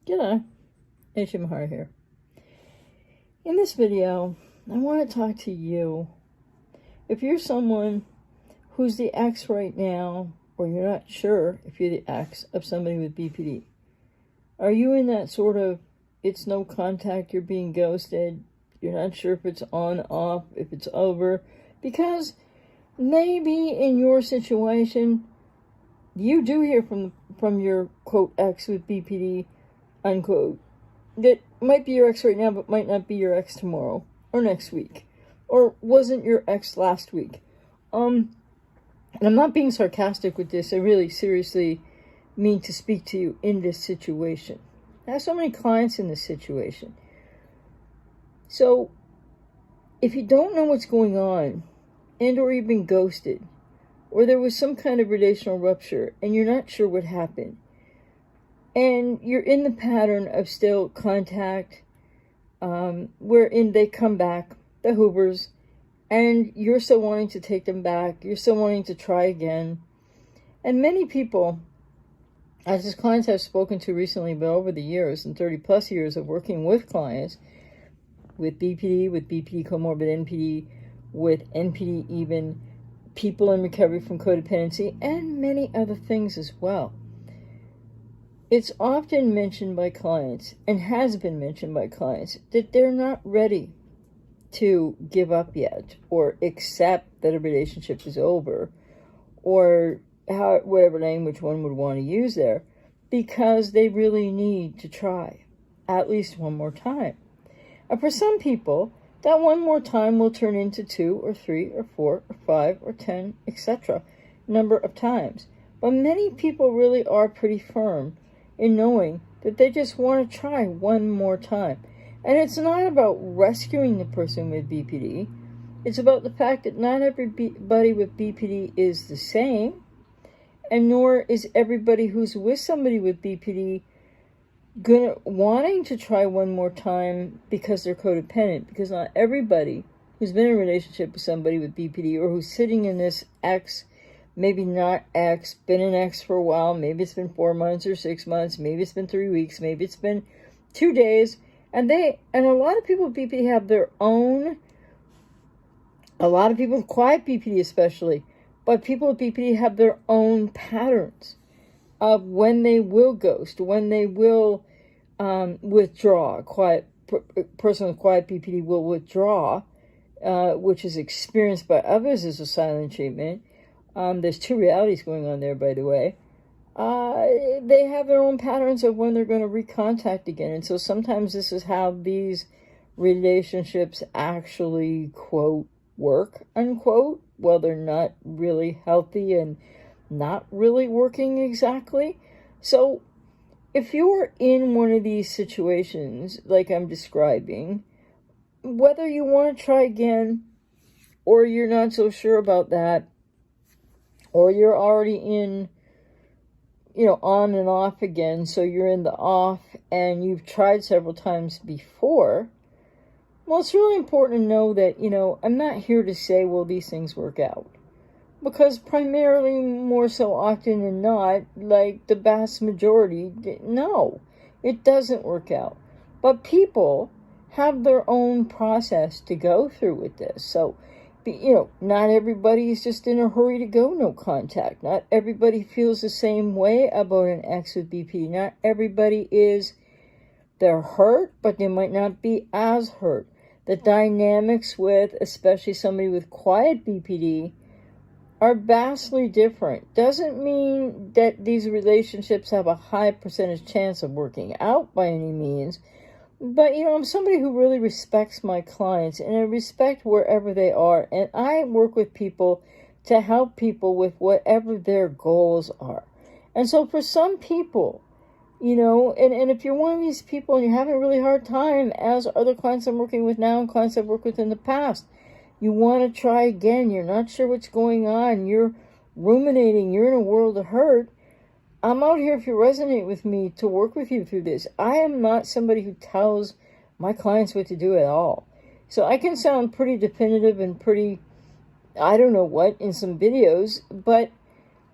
G'day, Aisha Mahar here. In this video, I want to talk to you. If you're someone who's the ex right now, or you're not sure if you're the ex of somebody with BPD, are you in that sort of, it's no contact, you're being ghosted, you're not sure if it's on, off, if it's over? Because maybe in your situation, you do hear from your, quote, ex with BPD, unquote, that might be your ex right now, but might not be your ex tomorrow, or next week, or wasn't your ex last week. And I'm not being sarcastic with this. I really seriously mean to speak to you in this situation. I have so many clients in this situation. So, if you don't know what's going on, and or you've been ghosted, or there was some kind of relational rupture, and you're not sure what happened, and you're in the pattern of still contact, wherein they come back, the Hoovers, and you're still wanting to take them back, you're still wanting to try again. And many people, as his clients I've spoken to recently, but over the years, and 30 plus years of working with clients, with BPD comorbid NPD, with NPD even, people in recovery from codependency, and many other things as well. It's often mentioned by clients, and has been mentioned by clients, that they're not ready to give up yet, or accept that a relationship is over, or whatever language one would want to use there, because they really need to try at least one more time. And for some people, that one more time will turn into 2 or 3 or 4 or 5 or 10, etc. number of times. But many people really are pretty firm in knowing that they just want to try one more time. And it's not about rescuing the person with BPD. It's about the fact that not everybody with BPD is the same, and nor is everybody who's with somebody with BPD wanting to try one more time because they're codependent. Because not everybody who's been in a relationship with somebody with BPD, or who's sitting in this ex, maybe not ex, been an ex for a while, maybe it's been 4 months or 6 months, maybe it's been 3 weeks, maybe it's been 2 days, and a lot of people with BPD have their own, a lot of people with quiet BPD especially, but people with BPD have their own patterns of when they will ghost, when they will withdraw. Person with quiet BPD will withdraw, which is experienced by others as a silent treatment. There's two realities going on there, by the way. They have their own patterns of when they're going to recontact again. And so sometimes this is how these relationships actually, quote, work, unquote, while they're not really healthy and not really working exactly. So if you're in one of these situations, like I'm describing, whether you want to try again, or you're not so sure about that, or you're already in, on and off again, so you're in the off and you've tried several times before, well, it's really important to know that, I'm not here to say, well, these things work out. Because primarily, more so often than not, like the vast majority, no, it doesn't work out. But people have their own process to go through with this. So, not everybody is just in a hurry to go no contact. Not everybody feels the same way about an ex with BPD. Not everybody they're hurt, but they might not be as hurt. The dynamics with, especially somebody with quiet BPD, are vastly different. Doesn't mean that these relationships have a high percentage chance of working out by any means. But, I'm somebody who really respects my clients, and I respect wherever they are. And I work with people to help people with whatever their goals are. And so for some people, and if you're one of these people and you're having a really hard time, as other clients I'm working with now and clients I've worked with in the past, you want to try again, you're not sure what's going on, you're ruminating, you're in a world of hurt, I'm out here, if you resonate with me, to work with you through this. I am not somebody who tells my clients what to do at all. So I can sound pretty definitive and pretty, I don't know what, in some videos, but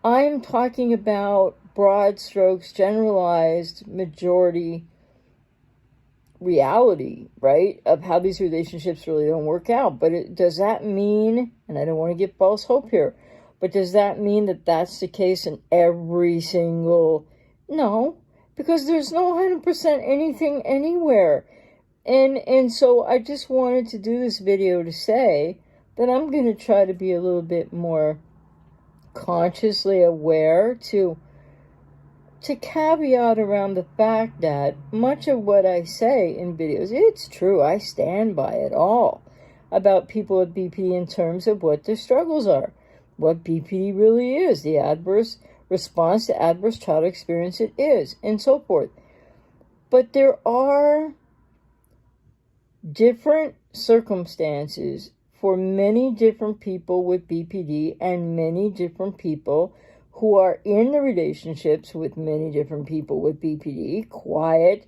I'm talking about broad strokes, generalized majority reality, right, of how these relationships really don't work out. But does that mean, and I don't want to give false hope here, but does that mean that that's the case in every single... No, because there's no 100% anything anywhere. And so I just wanted to do this video to say that I'm going to try to be a little bit more consciously aware to caveat around the fact that much of what I say in videos, it's true, I stand by it all about people with BPD in terms of what their struggles are, what BPD really is, the adverse response to adverse childhood experience it is, and so forth. But there are different circumstances for many different people with BPD and many different people who are in the relationships with many different people with BPD, quiet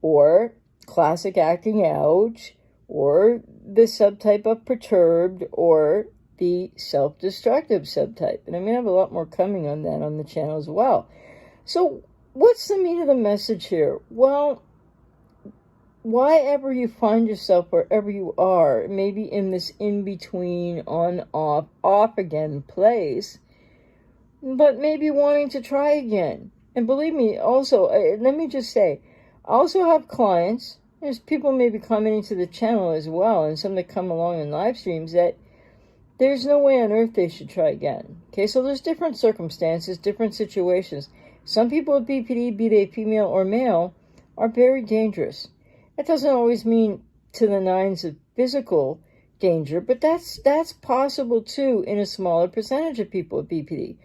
or classic acting out, or the subtype of perturbed, or the self-destructive subtype. And I'm going to have a lot more coming on that on the channel as well. So what's the meat of the message here? Well, why ever you find yourself wherever you are, maybe in this in-between, on, off again place, but maybe wanting to try again. And believe me, also, let me just say, I also have clients, there's people maybe commenting to the channel as well, and some that come along in live streams, that there's no way on earth they should try again. Okay, so there's different circumstances, different situations. Some people with BPD, be they female or male, are very dangerous. That doesn't always mean to the nines of physical danger, but that's possible too in a smaller percentage of people with BPD.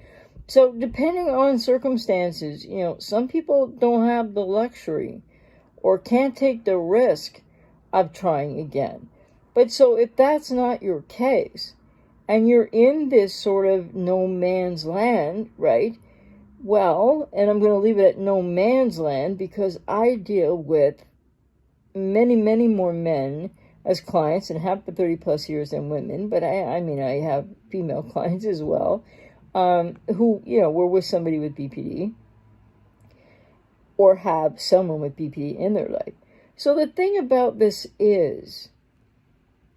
So depending on circumstances, you know, some people don't have the luxury or can't take the risk of trying again. But so if that's not your case, and you're in this sort of no man's land, right? Well, and I'm going to leave it at no man's land because I deal with many, many more men as clients and have for 30 plus years than women. But I mean, I have female clients as well, who, you know, were with somebody with BPD or have someone with BPD in their life. So the thing about this is,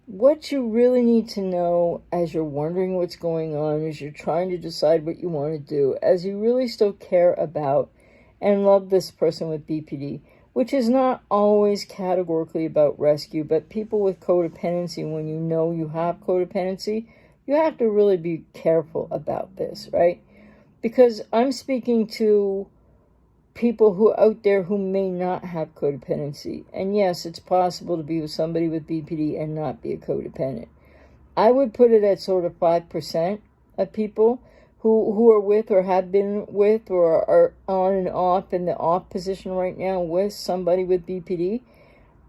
what you really need to know as you're wondering what's going on, as you're trying to decide what you want to do, as you really still care about and love this person with BPD, which is not always categorically about rescue, but people with codependency, when you know you have codependency, you have to really be careful about this, right? Because I'm speaking to people who are out there who may not have codependency. And yes, it's possible to be with somebody with BPD and not be a codependent. I would put it at sort of 5% of people who are with or have been with or are on and off in the off position right now with somebody with BPD.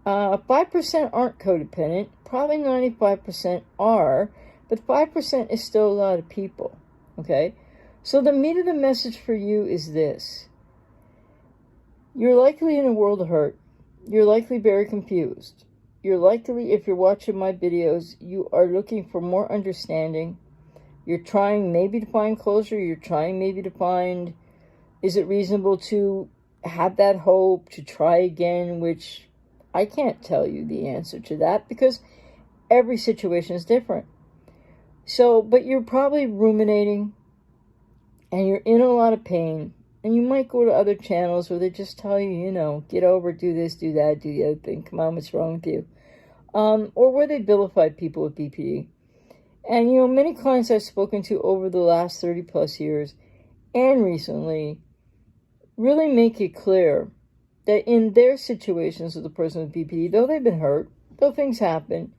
5% aren't codependent. Probably 95% are, but 5% is still a lot of people, okay? So the meat of the message for you is this. You're likely in a world of hurt. You're likely very confused. You're likely, if you're watching my videos, you are looking for more understanding. You're trying maybe to find closure. You're trying maybe to find, is it reasonable to have that hope, to try again, which I can't tell you the answer to that because every situation is different. So, but you're probably ruminating and you're in a lot of pain. And you might go to other channels where they just tell you, you know, get over, do this, do that, do the other thing. Come on, what's wrong with you? Or where they vilify people with BPD. And, you know, many clients I've spoken to over the last 30 plus years and recently really make it clear that in their situations with a person with BPD, though they've been hurt, though things happen,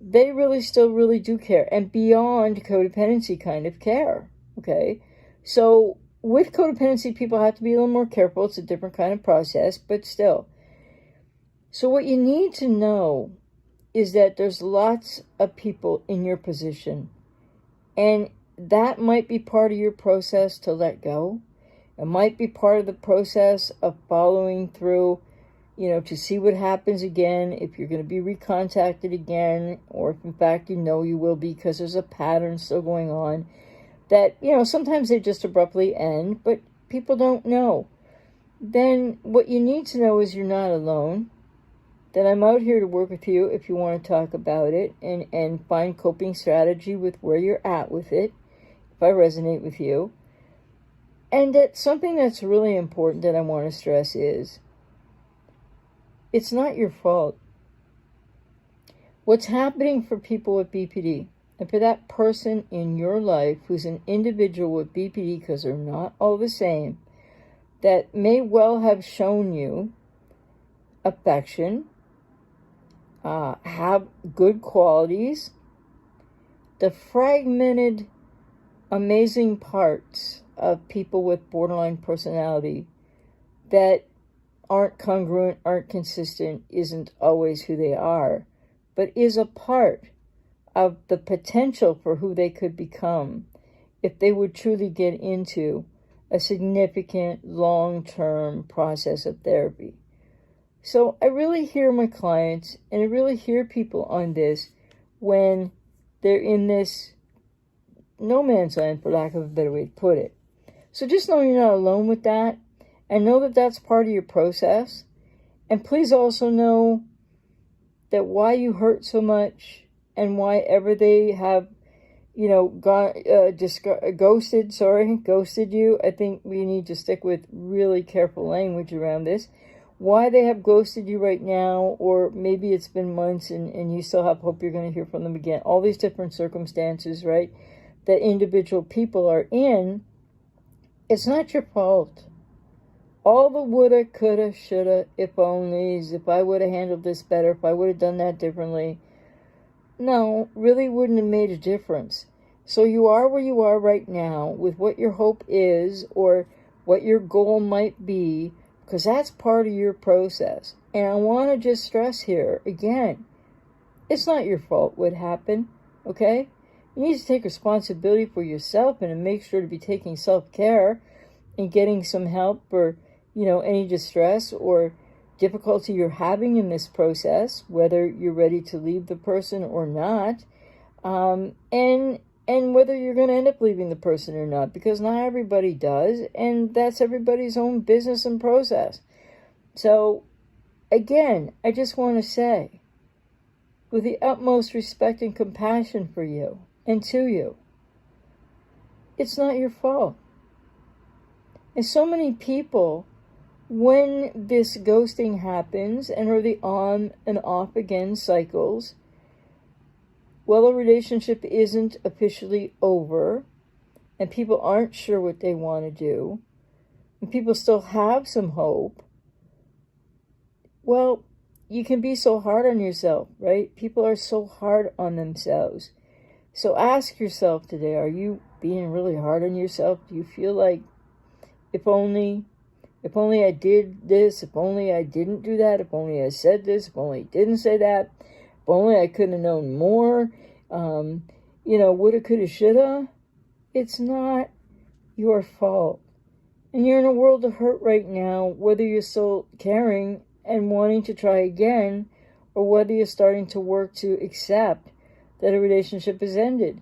they really still really do care. And beyond codependency kind of care, okay? So with codependency, people have to be a little more careful. It's a different kind of process, but still. So what you need to know is that there's lots of people in your position. And that might be part of your process to let go. It might be part of the process of following through, you know, to see what happens again, if you're going to be recontacted again, or if in fact you know you will be because there's a pattern still going on. That, you know, sometimes they just abruptly end, but people don't know. Then what you need to know is you're not alone. that I'm out here to work with you if you want to talk about it and find coping strategy with where you're at with it, if I resonate with you. And that something that's really important that I want to stress is, it's not your fault. What's happening for people with BPD, and for that person in your life who's an individual with BPD, because they're not all the same, that may well have shown you affection, have good qualities, the fragmented, amazing parts of people with borderline personality that aren't congruent, aren't consistent, isn't always who they are, but is a part of the potential for who they could become if they would truly get into a significant long-term process of therapy. So I really hear my clients, and I really hear people on this when they're in this no man's land, for lack of a better way to put it. So just know you're not alone with that, and know that that's part of your process. And please also know that why you hurt so much, and why ever they have, ghosted you. I think we need to stick with really careful language around this. Why they have ghosted you right now, or maybe it's been months and you still have hope you're going to hear from them again. All these different circumstances, right, that individual people are in, it's not your fault. All the woulda, coulda, shoulda, if onlys, if I would have handled this better, if I would have done that differently, no, really wouldn't have made a difference. So you are where you are right now with what your hope is, or what your goal might be, because that's part of your process. And I want to just stress here, again, it's not your fault what happened, okay? You need to take responsibility for yourself and to make sure to be taking self-care and getting some help for, any distress or difficulty you're having in this process, whether you're ready to leave the person or not, and whether you're going to end up leaving the person or not, because not everybody does, and that's everybody's own business and process. So, again, I just want to say, with the utmost respect and compassion for you and to you, it's not your fault. And so many people, when this ghosting happens, and or the on and off again cycles, well, a relationship isn't officially over, and people aren't sure what they want to do, and people still have some hope, well, you can be so hard on yourself, right? People are so hard on themselves. So ask yourself today, are you being really hard on yourself? Do you feel like, if only I did this, if only I didn't do that, if only I said this, if only I didn't say that, if only I couldn't have known more, woulda, coulda, shoulda. It's not your fault. And you're in a world of hurt right now, whether you're still caring and wanting to try again, or whether you're starting to work to accept that a relationship has ended.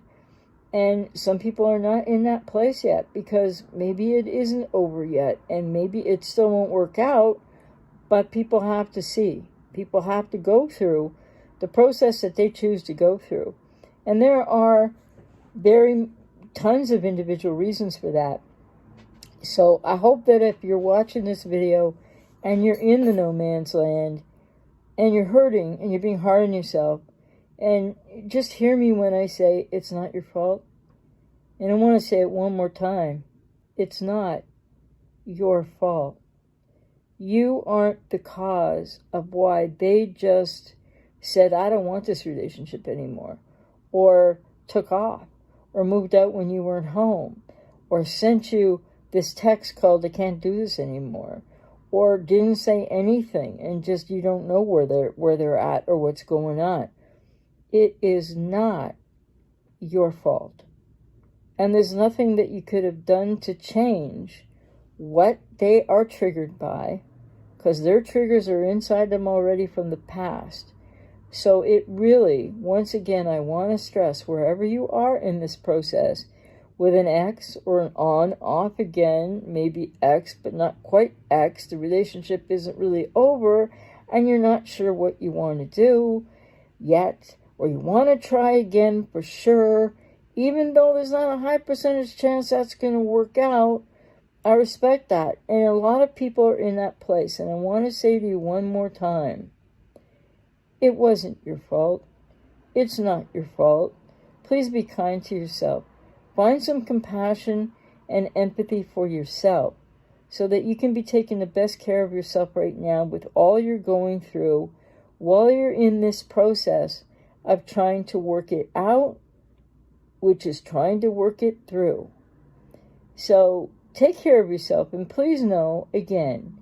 And some people are not in that place yet, because maybe it isn't over yet, and maybe it still won't work out, but people have to see. People have to go through the process that they choose to go through. And there are tons of individual reasons for that. So I hope that if you're watching this video and you're in the no man's land and you're hurting and you're being hard on yourself, and just hear me when I say it's not your fault. And I want to say it one more time. It's not your fault. You aren't the cause of why they just said, I don't want this relationship anymore, or took off, or moved out when you weren't home, or sent you this text called, I can't do this anymore, or didn't say anything and just you don't know where they're at or what's going on. It is not your fault. And there's nothing that you could have done to change what they are triggered by, because their triggers are inside them already from the past. So it really, once again, I want to stress, wherever you are in this process, with an X or an on, off again, maybe X, but not quite X, the relationship isn't really over, and you're not sure what you want to do yet, or you want to try again for sure, even though there's not a high percentage chance that's going to work out, I respect that. And a lot of people are in that place. And I want to say to you one more time, it wasn't your fault. It's not your fault. Please be kind to yourself. Find some compassion and empathy for yourself so that you can be taking the best care of yourself right now with all you're going through while you're in this process of trying to work it out, which is trying to work it through. So take care of yourself, and please know, again,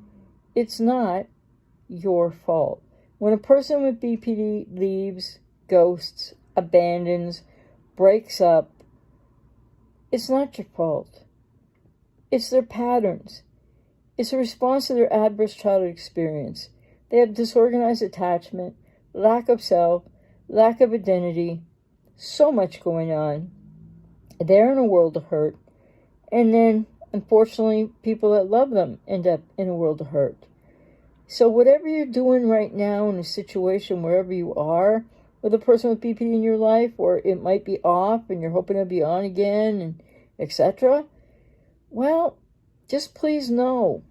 it's not your fault. When a person with BPD leaves, ghosts, abandons, breaks up, it's not your fault. It's their patterns. It's a response to their adverse childhood experience. They have disorganized attachment, lack of self, lack of identity, so much going on. They're in a world of hurt. And then, unfortunately, people that love them end up in a world of hurt. So whatever you're doing right now in a situation, wherever you are, with a person with BPD in your life, or it might be off and you're hoping to be on again, and etc., well, just please know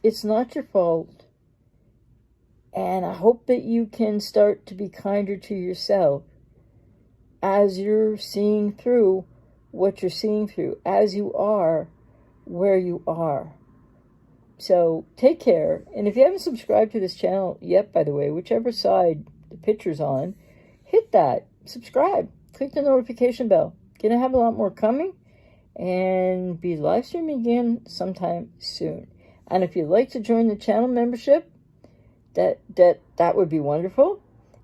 it's not your fault. And I hope that you can start to be kinder to yourself as you're seeing through what you're seeing through, as you are where you are. So take care. And if you haven't subscribed to this channel yet, by the way, whichever side the picture's on, hit that. Subscribe. Click the notification bell. Gonna have a lot more coming and be live streaming again sometime soon. And if you'd like to join the channel membership, that would be wonderful.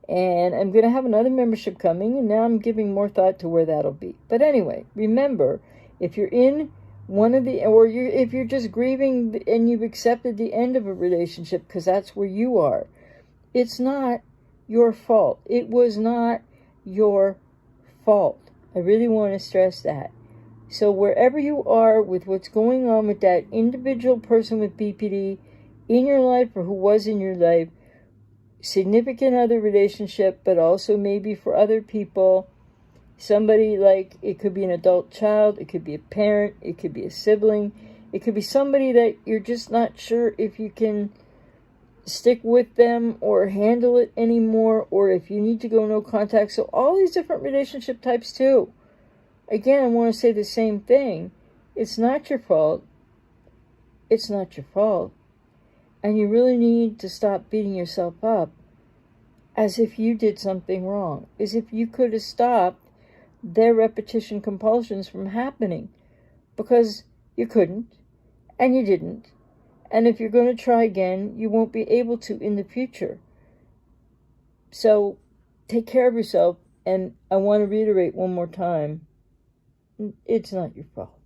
And I'm going to have another membership coming, and now I'm giving more thought to where that'll be. But anyway, remember, if you're in one of the, or if you're just grieving and you've accepted the end of a relationship because that's where you are, it's not your fault. It was not your fault. I really want to stress that. So wherever you are with what's going on with that individual person with BPD in your life or who was in your life, significant other relationship, but also maybe for other people, somebody like, it could be an adult child, it could be a parent, it could be a sibling, it could be somebody that you're just not sure if you can stick with them or handle it anymore, or if you need to go no contact. So all these different relationship types too. Again, I want to say the same thing. It's not your fault. It's not your fault. And you really need to stop beating yourself up as if you did something wrong, as if you could have stopped their repetition compulsions from happening, because you couldn't, and you didn't. And if you're going to try again, you won't be able to in the future. So take care of yourself, and I want to reiterate one more time, it's not your fault.